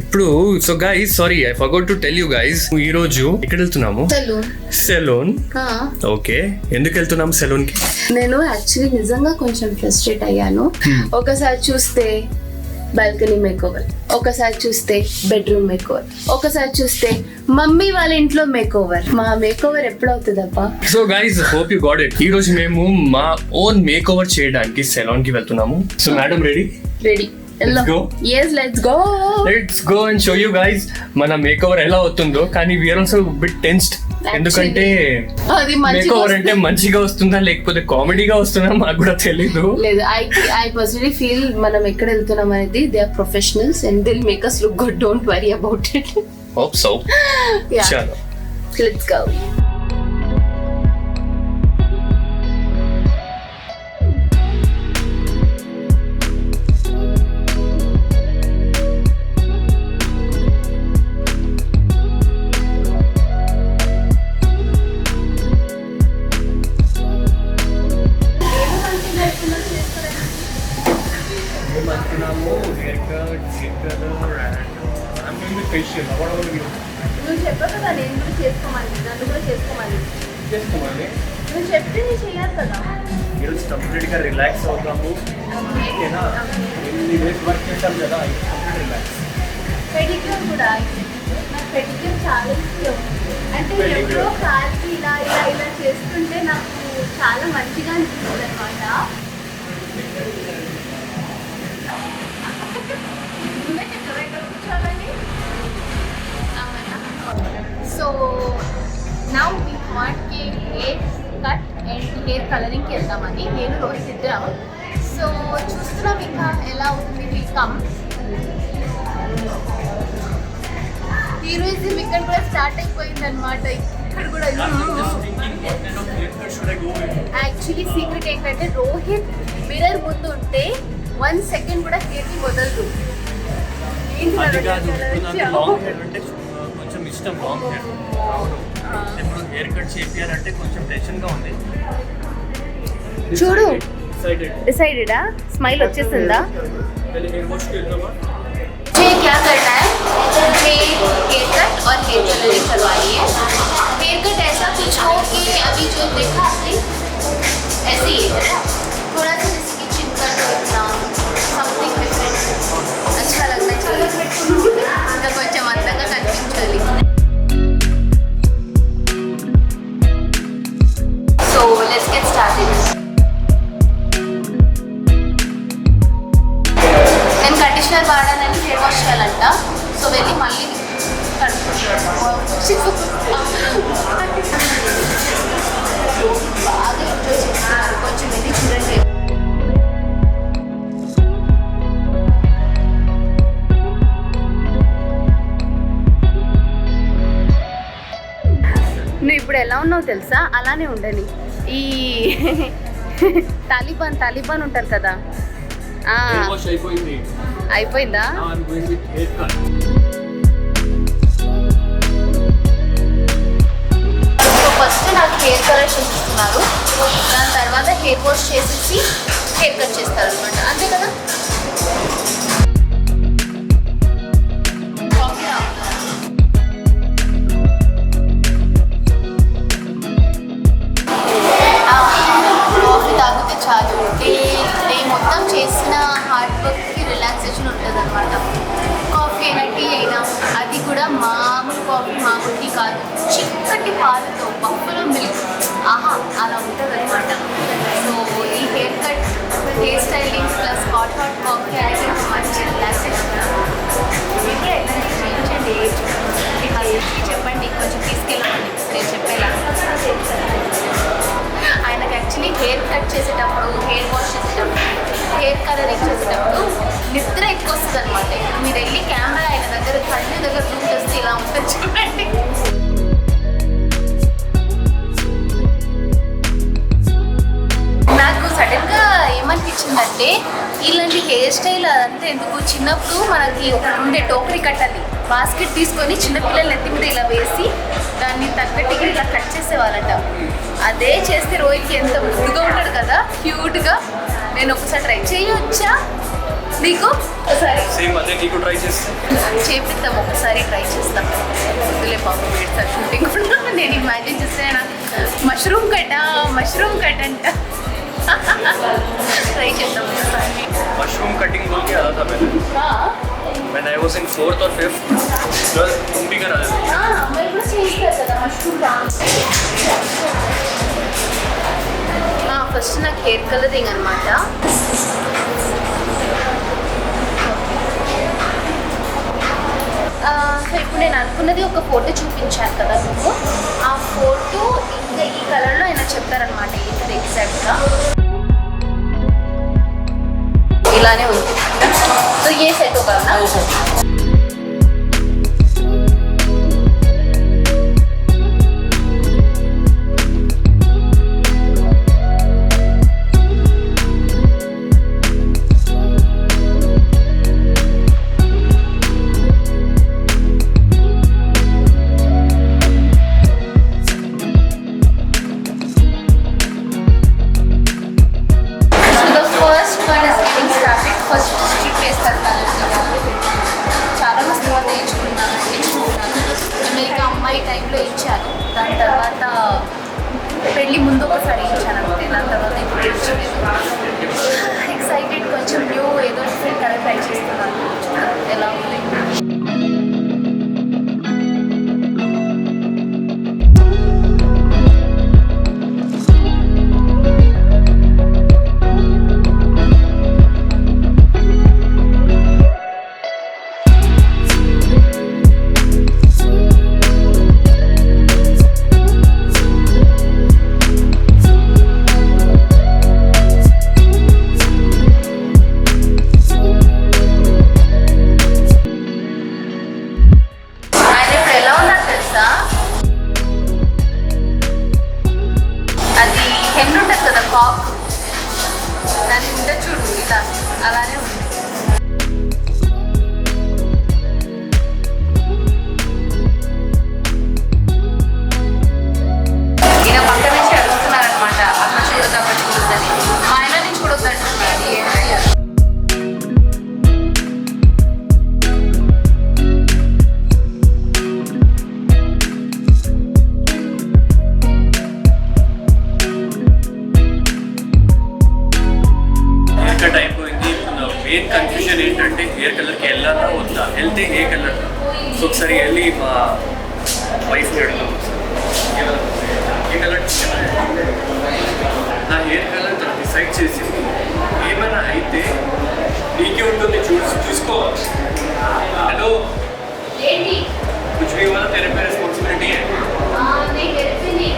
ఇప్పుడు so guys sorry I forgot to tell you guys ఈ రోజు ఎక్కడ వెళ్తున్నాము? సెలూన్. ఓకే, ఎందుకు వెళ్తున్నాము సెలూన్ కి? నేను యాక్చువల్లీ నిజంగా కొంచెం ఫ్రస్ట్రేట్ అయ్యాను. ఒకసారి చూస్తే బాల్కనీ మేకోవర్, ఒకసారి చూస్తే బెడ్రూమ్ మేకోవర్, ఒకసారి చూస్తే మమ్మీ వాళ్ళ ఇంట్లో మేకోవర్. మా మేకోవర్ ఎప్పుడు అవుతుందప్పా? So guys hope you got it. ఈ రోజు మేము మా ఓన్ మేకోవర్ చేయడానికి సెలూన్ కి వెళ్తున్నాము. So madam ready? Let's go. Yes, let's go. Let's go and show you guys మన మేకోవర్ ఎలా అవుతుందో. కానీ we are also a bit tensed. ఎందుకంటే మేకోవర్ అంటే మంచిగా వస్తుందా లేకపోతే కామెడీగా వస్తుందా మాకు కూడా తెలీదు. లేదు, I personally feel మనం ఎక్కడ వెళ్తున్నాం అనేది they are professionals and they'll make us look good. Don't worry about it. Hope so. Yeah. Chalo. Let's go. నువ్వు చెప్పావు కదా నేను కూడా చేసుకోమని, నన్ను కూడా చేసుకోమని. నువ్వు చెప్తే నేను చెయ్యాలి కదా. ఈరోజు కంప్లీట్గా రిలాక్స్ అవుతాము. ఓకేనా? ఎన్ని డేస్ వర్క్ చేసాం కదా, కంప్లీట్ రిలాక్స్. పెడిక్యూర్ కూడా, నాకు పెడిక్యూర్ చాలా ఇష్టం. అంటే ఎప్పుడో కాల్కి ఇలా చేస్తుంటే నాకు చాలా మంచిగా అనిపిస్తుంది అనమాట. సో నౌ వి వాంట్ కే హెయిర్ కట్ అండ్ హెయిర్ కలరింగ్కి వెళ్దామని నేను రోహిత్ ఇద్దరం. సో చూస్తున్నాం ఇంకా ఎలా అవుతుంది. విల్ కమ్ హీరోయిజం ఇక్కడ కూడా స్టార్ట్ అయిపోయింది అనమాట. ఇక్కడ కూడా యాక్చువల్లీ సీక్రెట్ ఏంటంటే రోహిత్ మిర్రర్ ముందు ఉంటే 1 సెకండ్ కూడా హెయిర్ని వదలదు. కొంచెం ఇష్టం లాంగ్ హెయిర్. ఇప్పుడు హెయిర్ కట్ చేయాలంటే కొంచెం టెన్షన్ గా ఉంది. చూడు డిసైడెడా? స్మైల్ వచ్చేసిందా? क्या करना है? हेयर कट और हेयर कलरिंग करवानी है. हेयर कट ऐसा कुछ हो कि अभी जो देखा आपने ऐसे ही है, थोड़ा सा जैसे कि चिन कट करना, समथिंग डिफरेंट अच्छा लगना चाहिए. ఇంకా కొంచెం అందంగా కనిపించాలి. So let's get started. నేను కండిషనర్ వాడానని హెయిర్ వాష్ చేయాలంట. సో వెళ్ళి మళ్ళీ బాగా ఎంజాయ్ చేస్తున్నారు. కొంచెం వెళ్ళి చూడండి. నువ్వు ఇప్పుడు ఎలా ఉన్నావు తెలుసా? అలానే ఉండని. ఈ తాలిబాన్ ఉంటారు కదా, అయిపోయిందా? సో ఫస్ట్ నాకు హెయిర్ కలర్ చేస్తున్నారు, దాని తర్వాత హెయిర్ వాష్ చేసేసి హెయిర్ కట్ చేస్తారు అనమాట. అంతే కదా? కాఫీ తాగితే చాలు, డే మొత్తం చేసిన హార్డ్ వర్క్కి రిలాక్సేషన్ ఉంటుంది అనమాట. కాఫీ అయినా టీ అయినా అది కూడా మామూలు కాఫీ, మామూలు టీ కాదు, చిక్కటి పాలతో బఫెలో మిల్క్, ఆహా అలా ఉంటుంది అనమాట. సో ఈ hair cut, hair styling plus hot coffee అనేది మంచి రిలాక్సేషన్. ఇంకా ఎలాంటి చేయించండి, చెప్పండి, కొంచెం తీసుకెళ్ళండి నేను చెప్పేలా. ఆయనకు యాక్చువల్లీ హెయిర్ కట్ చేసేటప్పుడు, హెయిర్ వాష్ చేసేటప్పుడు, హెయిర్ కలరింగ్ చేసేటప్పుడు నిద్ర ఎక్కువ వస్తుంది అనమాట. మీరు వెళ్ళి కెమెరా ఆయన దగ్గర కళ్ళు దగ్గర జూమ్ చేస్తే ఇలా ఉంటుంది చూడండి. నాకు సడన్గా ఏమనిపించిందంటే ఇలాంటి హెయిర్ స్టైల్ అదంతా ఎందుకు, చిన్నప్పుడు మనకి ఒకటి ఉండే టోకరీ కట్టాలి, బాస్కెట్ తీసుకొని చిన్నపిల్లలు ఎత్తి మీద ఇలా వేసి దాన్ని తగ్గట్టుగా ఇలా కట్ చేసేవాళ్ళట. అదే చేస్తే రోహిత్కి ఎంత ముద్దుగా ఉంటాడు కదా, క్యూట్గా. నేను ఒకసారి ట్రై చేయొచ్చా నీకు? సరే సేమ్ అదే నీకు ట్రై చేస్తే చేపిస్తాం, ఒకసారి ట్రై చేస్తాం. వద్దులే పాపం పెడతారు షూటింగ్ కూడా. నేను ఇమాజిన్ చేస్తే నాకు మష్రూమ్ కట్ అంట. ట్రై చేద్దాం ఒకసారి. मशरूम कटिंग बोल के आता था when I was in 4th or 5th sir तुम भी करा देते అమ్మాయి కూడా చేస్తారు కదా మష్రూమ్. ఫస్ట్ నాకు హెయిర్ కలరింగ్ అనమాట. సో ఇప్పుడు నేను అనుకున్నది ఒక ఫోటో చూపించాను కదా మీకు, ఆ ఫోటో ఇంకా ఈ కలర్లో ఆయన చెప్తారనమాట ఏంటిది ఎగ్జాక్ట్గా. ఇలానే ఉంది. సో ఏ సెట్ ఒక చాలా మస్తు నేర్చుకున్నాను. అమెరికా అమ్మాయి టైంలో ఇచ్చాను, దాని తర్వాత పెళ్ళి ముందు ఒకసారి ఇచ్చాను అంతే. దాని తర్వాత ఇప్పుడు ఇచ్చలేదు. ఎక్సైటెడ్, కొంచెం న్యూ ఏదో డిఫరెంట్ కలర్ ట్రై చేస్తున్నాను. ఎలా ఉంది అలానే ఉంది. ఈయన పక్క నుంచి అడుగుతున్నారనమాట, అక్కడ చూడొద్దు అక్కడ చూడొద్దని. మా ఆయన నుంచి చూడొద్దు అంటున్నారు. ఏంటయ్యారు మెయిన్ కన్ఫ్యూజన్ ఏంటంటే హెయిర్ కలర్కి వెళ్ళాలా వద్దా, వెళ్తే ఏ కలర్. సో ఒకసారి వెళ్ళి మా వైఫ్ని అడుగుతాం, ఏ కలర్ నా హెయిర్ కలర్ డిసైడ్ చేసింది. ఏమైనా అయితే నీకే ఉంటుంది, చూసుకో. హలో ఏంటి कुछ भी हुआ तेरे पे रिस्पॉन्सिबिलिटी है. नहीं करते नहीं.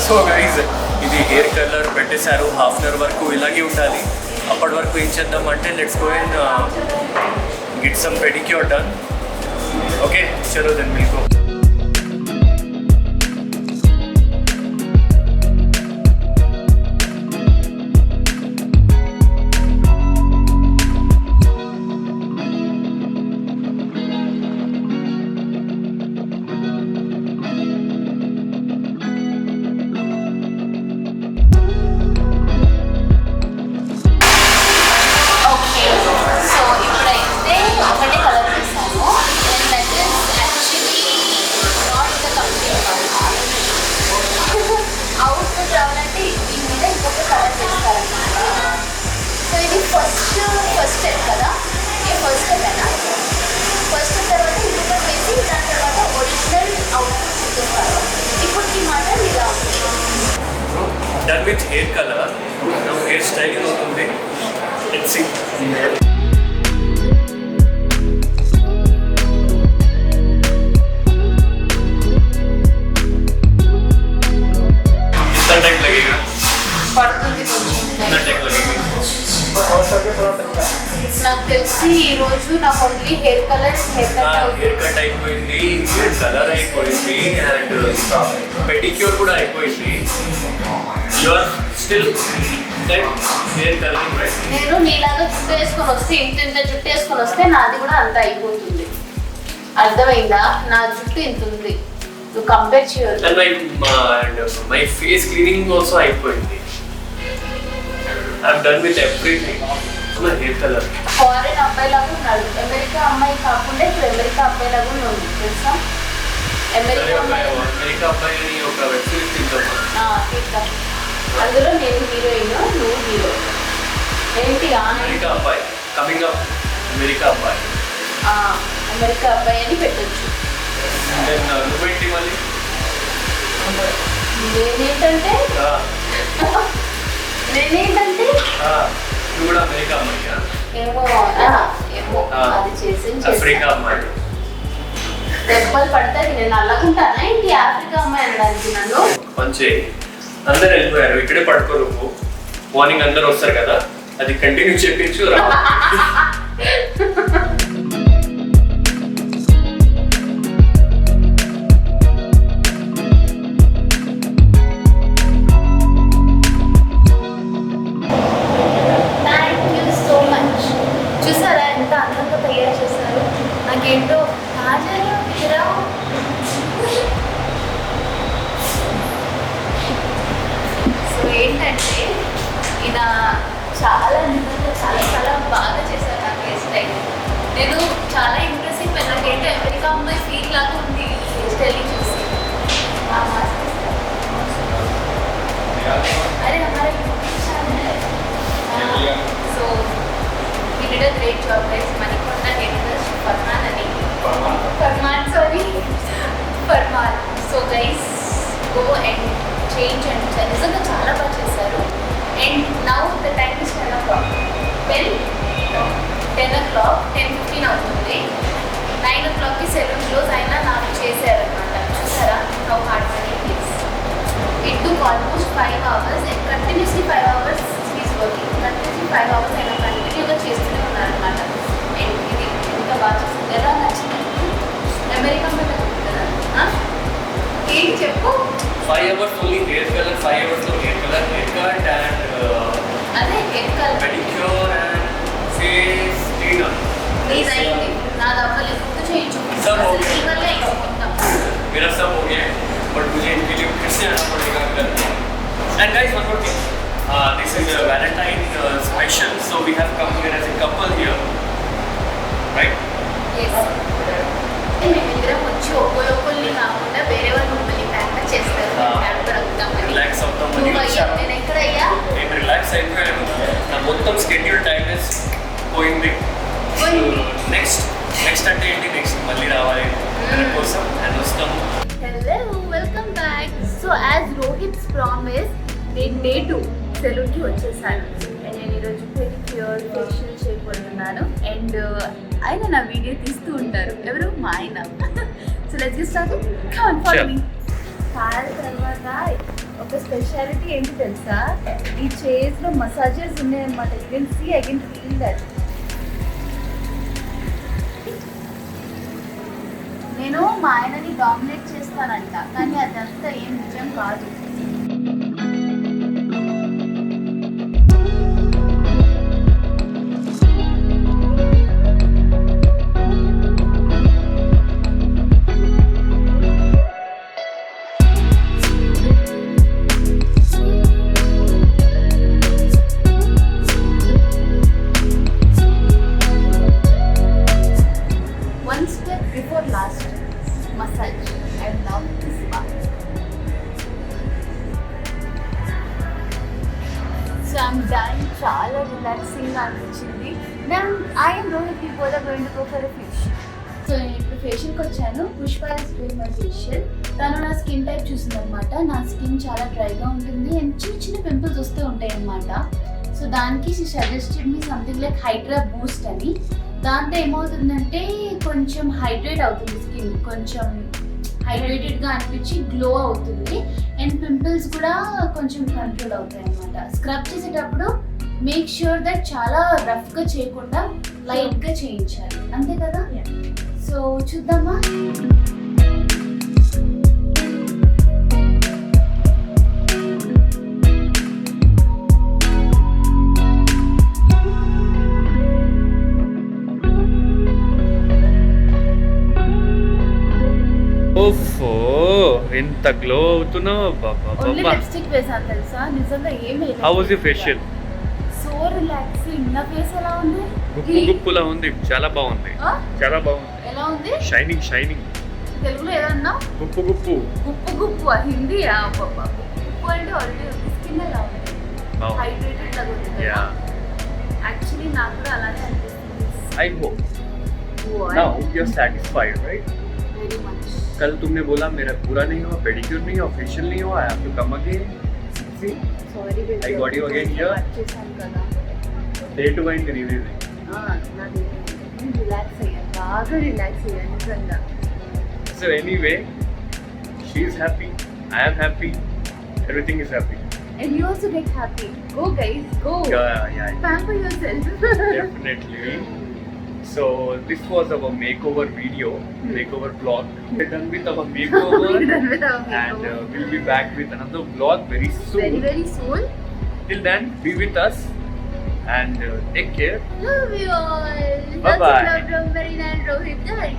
సో గైజ్ ఇది హెయిర్ కలర్ పెట్టేశారు. హాఫ్ అన్ అవర్ వరకు ఇలాగే ఉండాలి. అప్పటి వరకు ఏం చేద్దాం అంటే let's go and get some pedicure done. Okay చలో then will go. First step కదా, ఫస్ట్ స్టెప్ అయినా ఫస్ట్ స్టెప్ తర్వాత ఇంకొక వేసి దాని తర్వాత ఒరిజినల్ అవుట్పుట్ చూపిస్తారు. ఇప్పుడు ఈ మాట ఇలా done with hair colour. Hair styling అవుతుంది. Let's see. कितना टाइम लगेगा? పడుతుంది కొంచెం. कितना टाइम लगेगा? నాకు తెలిసి ఈ రోజు నాకు only hair colour hair cut అయిపోయింది, హెయిర్ కలర్ అయిపోయింది అండ్ పెడిక్యూర్ కూడా అయిపోయింది. You are still hair colouring right. నేను నీలాగా జుట్టు వేసుకొని వస్తే ఇంత జుట్టు వేసుకొని వస్తే నాది కూడా అంత అయిపోతుంది. అర్థమైందా? నా జుట్టు ఇంత ఉంది, నువ్వు కంపేర్ చేయొద్దు. And my face cleaning also అయిపోయింది. I'm done with everything. నా హెయిర్ కలర్ ఫారెన్ అబ్బాయిలాగా ఉన్నాడు, అమెరికా అమ్మాయి కాకుండా ఇప్పుడు అమెరికా అబ్బాయిలాగా ఉన్నాడు తెలుసా? అమెరికా అమ్మాయి అని ఒక వెబ్ సిరీస్ తీద్దాం. అందులో నేను హీరోయిన్, నువ్వు హీరో. ఏంటి అమెరికా అబ్బాయి కమింగ్ అప్, అమెరికా అబ్బాయి అమెరికా అబ్బాయి అని పెట్టొచ్చు. నువ్వేంటి మళ్ళీ? నేనేంటంటే నువ్వు కూడా అమెరికా అమ్మాయియా? ఏమో ఏమో అది చేసి ఆఫ్రికా అమ్మాయి. దెబ్బలు పడతాయి. నేను అలాగుంటానా ఏంటి ఆఫ్రికా అమ్మాయి అనడానికి? నన్ను మంచి అందరు వెళ్ళిపోయారు, ఇక్కడే పడుకో నువ్వు. మార్నింగ్ అందరు వస్తారు కదా, అది కంటిన్యూ చేయించు రా. నాకేంటో సో ఏంటంటే ఈయన చాలా నిజంగా చాలా చాలా బాగా చేశారు నాకు హెయిర్ స్టైల్. నేను చాలా ఇంప్రెసివ్. నాకేంటో అమెరికా అమ్మాయి ఫీల్ లాగా ఉంది హెయిర్ స్టైలింగ్ చూసి. అరే हमारा यूट्यूब चैनल है, so we did a great job guys. Manikonda editors Farman. So guys, go and change and నిజంగా చాలా బాగా చేశారు. And now the time is 10 o'clock. 10 o'clock 10:15 అవుతుంది. 9 o'clockకి సెలూన్ క్లోజ్ అయినా నాకు చేశారనమాట. చూసారా how hard work is. It took almost 5 hours and continuously 5 hours he is working. Continuously 5 hours అయినా కంటిన్యూగా చేస్తూనే ఉన్నారనమాట. అండ్ ఇది ఎంత బాగా చేస్తుంది. ఎలా నచ్చింది? అమెరికా మీద కదా ఏంటి చెప్పు. 5 hours only hair color, 5 hours లో hair color, hair cut and అదే hair colour, pedicure and face cleaner. నీదైంది, నాది అవ్వలేదు. గుర్తు చేయించు. सब हो गया. నీ వల్లే అయింది మొత్తం. मेरा सब हो गया, बट मुझे इनके लिए फिर से आना पड़ेगा करने. And guys, one more thing. This is a Valentine special, so we have come here as a couple here, right? Yes. మేమిద్దరం వచ్చి ఒక్కొక్కరిని కాకుండా వేరే వాళ్ళు మమ్మల్ని ప్యాక్ చేస్తారు. రిలాక్స్ అవుతామని నేను ఎక్కడయ్యా నేను రిలాక్స్ అయిపోయాను. నా మొత్తం స్కెడ్యూల్ టైం పోయింది. నెక్స్ట్ అంటే ఏంటి, నెక్స్ట్ మళ్ళీ రావాలి కోసం అండ్ వస్తాం. Hello, welcome back. So as Rohit's promise నేను డే 2 సెలూన్కి వచ్చేసాను. అండ్ నేను ఈరోజు పెడిక్యూర్ ఫేషియల్ చేయబోతున్నాను. అండ్ ఆయన నా వీడియో తీస్తూ ఉంటారు. ఎవరు? మా ఆయన. So let's get started. Come on follow me. Car తర్వాత ఒక స్పెషాలిటీ ఏంటి తెలుసా? ఈ చైర్స్లో మసాజర్స్ ఉన్నాయన్నమాట. You can see, I can feel that. నేను మా ఆయనని డామినేట్ చేస్తానంట, కానీ అదంతా ఏం నిజం కాదు. One step before last massage. I love this part. So I'm done. చాలా రిలాక్సింగ్ అనిపించింది. Then I and Rohit we both are going to go for a facial. So నేను ఇప్పుడు ఫేషియల్కి వచ్చాను. Pushpa is doing my facial. తను నా skin type చూసిందనమాట. నా skin చాలా డ్రైగా ఉంటుంది అండ్ చిన్న చిన్న పింపుల్స్ వస్తూ ఉంటాయి అన్నమాట. సో దానికి she suggested me something like hydra boost అని. దాంతో ఏమవుతుందంటే కొంచెం హైడ్రేట్ అవుతుంది స్కిన్, కొంచెం హైడ్రేటెడ్గా అనిపించి గ్లో అవుతుంది అండ్ పింపుల్స్ కూడా కొంచెం కంట్రోల్ అవుతాయి అన్నమాట. స్క్రబ్ చేసేటప్పుడు మేక్ ష్యూర్ దట్ చాలా రఫ్గా చేయకుండా లైట్గా చేయించాలి, అంతే కదా? సో చూద్దామా. ఎంత గ్లో అవుతున్నావు ఓన్లీ లిప్స్టిక్ వేసాను తెలుసా, నిజంగా ఏం వేయలేదు. How was your facial? So relaxing. నా ఫేస్ ఎలా ఉంది? గుప్పు గుప్పులా ఉంది, చాలా బాగుంది, ఆ? చాలా బాగుంది. ఎలా ఉంది? Shining shining. తెలుగులో ఏదన్నా? గుప్పు గుప్పు. గుప్పు గుప్పు హిందీ గుప్పు అంటే ఆల్రెడీ ఉంది. స్కిన్ ఎలా ఉంది? బాగుంది. హైడ్రేటెడ్ లాగా ఉంది కదా. యా, యాక్చువల్లీ నాకు కూడా అలానే అనిపిస్తుంది. I hope now you are satisfied, right? Very much. कल तुमने बोला मेरा पूरा नहीं हुआ, पेडिक्योर नहीं हुआ, फेशियल नहीं हुआ, I have to come again. See, sorry I got you again here. చేశాను కదా. day 2 అయింది రిలీజ్. నాది రిలాక్స్ అయ్యాను, బాగా రిలాక్స్ అయ్యాను నిజంగా. So anyway, she is happy, I am happy, everything is happy. And you also get happy. Go guys, go. Yeah, Pamper yourself. definitely. So this was our makeover video, makeover vlog. We're done with our makeover. We're done with our And makeover. we'll be back with another vlog very soon. Very very soon. Till then, be with us and take care. Love you all. Bye-bye. Lots of love from Marina and Rohit. Bye.